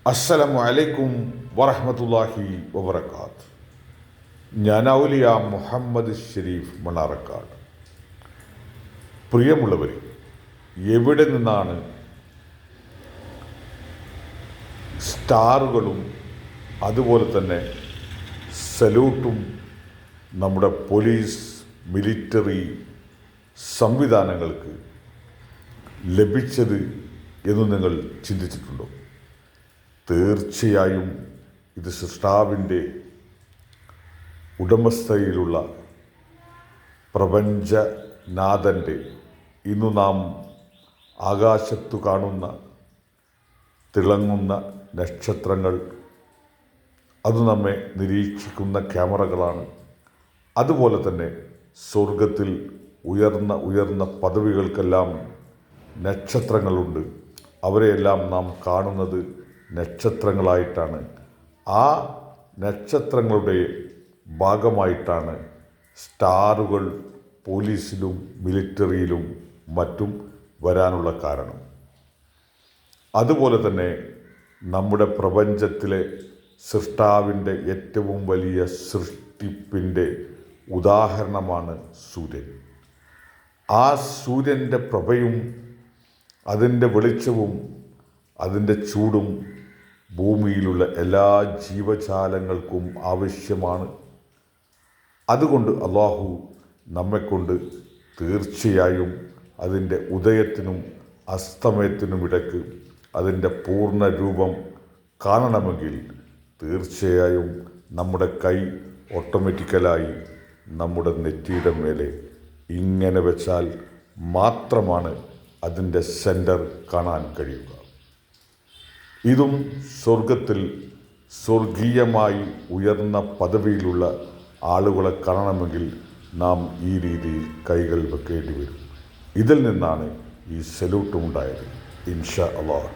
അസ്സലാമു അലൈക്കും വറഹ്മത്തുള്ളാഹി വബറകാത്ത്. ഞാൻ ഔലിയ മുഹമ്മദ് ഷരീഫ് മണ്ണാർക്കാട്. പ്രിയമുള്ളവർ, എവിടെ നിന്നാണ് സ്റ്റാറുകളും അതുപോലെ തന്നെ സല്യൂട്ടും നമ്മുടെ പോലീസ്, മിലിറ്ററി സംവിധാനങ്ങൾക്ക് ലഭിച്ചത് എന്ന് നിങ്ങൾ ചിന്തിച്ചിട്ടുണ്ടോ? തീർച്ചയായും ഇത് സൃഷ്ടാവിൻ്റെ ഉടമസ്ഥയിലുള്ള പ്രപഞ്ചനാഥൻ്റെ ഇന്നു നാം ആകാശത്തു കാണുന്ന തിളങ്ങുന്ന നക്ഷത്രങ്ങൾ, അത് നമ്മെ നിരീക്ഷിക്കുന്ന ക്യാമറകളാണ്. അതുപോലെ തന്നെ സ്വർഗത്തിൽ ഉയർന്ന ഉയർന്ന പദവികൾക്കെല്ലാം നക്ഷത്രങ്ങളുണ്ട്. അവരെയെല്ലാം നാം കാണുന്നത് നക്ഷത്രങ്ങളായിട്ടാണ്. ആ നക്ഷത്രങ്ങളുടെ ഭാഗമായിട്ടാണ് സ്റ്റാറുകൾ പോലീസിലും മിലിറ്ററിയിലും മറ്റും വരാനുള്ള കാരണം. അതുപോലെ തന്നെ നമ്മുടെ പ്രപഞ്ചത്തിലെ സൃഷ്ടാവിൻ്റെ ഏറ്റവും വലിയ സൃഷ്ടിപ്പിൻ്റെ ഉദാഹരണമാണ് സൂര്യൻ. ആ സൂര്യൻ്റെ പ്രഭയും അതിൻ്റെ വെളിച്ചവും അതിൻ്റെ ചൂടും ഭൂമിയിലുള്ള എല്ലാ ജീവജാലങ്ങൾക്കും ആവശ്യമാണ്. അതുകൊണ്ട് അള്ളാഹു നമ്മെക്കൊണ്ട് തീർച്ചയായും അതിൻ്റെ ഉദയത്തിനും അസ്തമയത്തിനും ഇടയ്ക്ക് അതിൻ്റെ പൂർണ്ണ രൂപം കാണണമെങ്കിൽ തീർച്ചയായും നമ്മുടെ കൈ ഓട്ടോമാറ്റിക്കലായി നമ്മുടെ നെറ്റിയുടെ മേലെ ഇങ്ങനെ വെച്ചാൽ മാത്രമാണ് അതിൻ്റെ സെൻറ്റർ കാണാൻ കഴിയുക. ഇതും സ്വർഗത്തിൽ സ്വർഗീയമായി ഉയർന്ന പദവിയിലുള്ള ആളുകളെ കാണണമെങ്കിൽ നാം ഈ രീതിയിൽ കൈകൾ വെക്കേണ്ടി വരും. ഇതിൽ നിന്നാണ് ഈ സല്യൂട്ടും ഉണ്ടായത്. ഇൻഷാ അല്ലാഹ്.